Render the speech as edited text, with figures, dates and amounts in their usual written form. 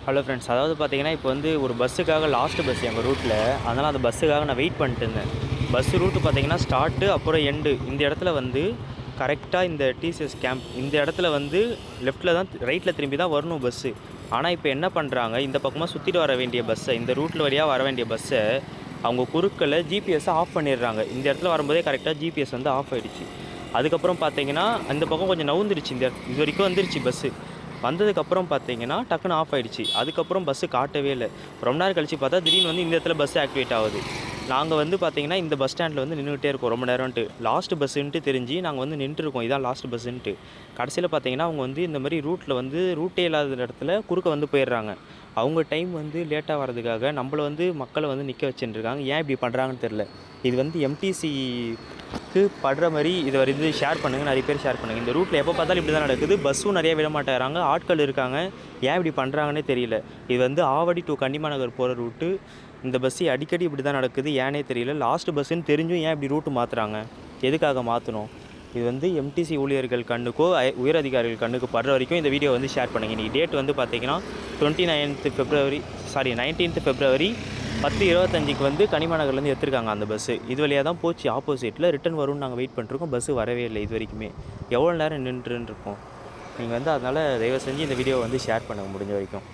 Hello friends, அதாவது பார்த்தீங்கன்னா, இப்போ வந்து ஒரு பஸ்ஸுக்காக லாஸ்ட் பஸ் எங்கள் ரூட்டில். அதனால் அந்த பஸ்ஸுக்காக நான் வெயிட் பண்ணிட்டு இருந்தேன். பஸ் ரூட்டு பார்த்தீங்கன்னா ஸ்டார்ட்டு அப்புறம் எண்டு இந்த இடத்துல வந்து கரெக்டாக இந்த டிசிஎஸ் கேம்ப் இந்த இடத்துல வந்து லெஃப்ட்டில் தான் ரைட்டில் திரும்பி தான் வரணும் பஸ்ஸு. ஆனால் இப்போ என்ன பண்ணுறாங்க, இந்த பக்கமாக சுற்றிட்டு வர வேண்டிய பஸ்ஸை, இந்த ரூட்டில் வழியாக வர வேண்டிய பஸ்ஸை அவங்க குறுக்கில் ஜிபிஎஸ்ஸை ஆஃப் பண்ணிடுறாங்க. இந்த இடத்துல வரும்போதே கரெக்டாக ஜிபிஎஸ் வந்து ஆஃப் ஆகிடுச்சு. அதுக்கப்புறம் பார்த்தீங்கன்னா அந்த பக்கம் கொஞ்சம் நவுந்துருச்சு. இது வரைக்கும் வந்துருச்சு பஸ்ஸு. வந்ததுக்கப்புறம் பார்த்தீங்கன்னா டக்குன்னு ஆஃப் ஆகிடுச்சு. அதுக்கப்புறம் பஸ்ஸு காட்டவே இல்லை. ரொம்ப நேரம் கழித்து பார்த்தா திடீர்னு வந்து இந்த இடத்துல பஸ்ஸு ஆக்டிவேட் ஆகுது. நாங்கள் வந்து பார்த்தீங்கன்னா இந்த பஸ் ஸ்டாண்டில் வந்து நின்றுக்கிட்டே இருக்கோம் ரொம்ப நேரம்ன்ட்டு. லாஸ்ட் பஸ்ஸுன்ட்டு தெரிஞ்சு நாங்கள் வந்து நின்றுருக்கோம், இதான் லாஸ்ட் பஸ்ஸுன்ட்டு. கடைசியில் பார்த்தீங்கன்னா அவங்க வந்து இந்த மாதிரி ரூட்டில் வந்து ரூட்டே இல்லாத இடத்துல குறுக்க வந்து போயிடுறாங்க. அவங்க டைம் வந்து லேட்டாக வர்றதுக்காக நம்மளை வந்து மக்களை வந்து நிற்க வச்சுட்டுருக்காங்க. ஏன் இப்படி பண்ணுறாங்கன்னு தெரில. இது வந்து எம்டிசிக்கு படுற மாதிரி இதை வந்து ஷேர் பண்ணுங்கள், நிறைய பேர் ஷேர் பண்ணுங்கள். இந்த ரூட்டில் எப்போ பார்த்தாலும் இப்படி தான் நடக்குது. பஸ்ஸும் நிறைய விட மாட்டேறாங்க, ஆட்கள் இருக்காங்க. ஏன் இப்படி பண்ணுறாங்கன்னே தெரியல. இது வந்து ஆவடி டு கன்னிமாநகர் போகிற ரூட்டு. இந்த பஸ்ஸு அடிக்கடி இப்படி தான் நடக்குது, ஏன்னே தெரியல. லாஸ்ட் பஸ்ஸுன்னு தெரிஞ்சும் ஏன் இப்படி ரூட்டு மாற்றுறாங்க, எதுக்காக மாற்றணும்? இது வந்து எம்டிசி ஊழியர்கள் கண்ணுக்கோ உயர் அதிகாரிகள் கண்ணுக்கு படுற வரைக்கும் இந்த வீடியோ வந்து ஷேர் பண்ணுங்கள். இன்றைக்கி டேட் வந்து பார்த்திங்கன்னா 19th February 10:25 வந்து கனிமாநகர்லேருந்து எடுத்துருக்காங்க அந்த பஸ்ஸு. இது வழியாக தான் போச்சு ஆப்போசிட்டில். ரிட்டன் வரும்னு நாங்கள் வெயிட் பண்ணிருக்கோம். பஸ்ஸு வரவே இல்லை இது வரைக்குமே. எவ்வளோ நேரம் நின்றுருக்கோம். நீங்கள் வந்து அதனால் தயவு செஞ்சு இந்த வீடியோவை வந்து ஷேர் பண்ணுங்கள் முடிஞ்ச வரைக்கும்.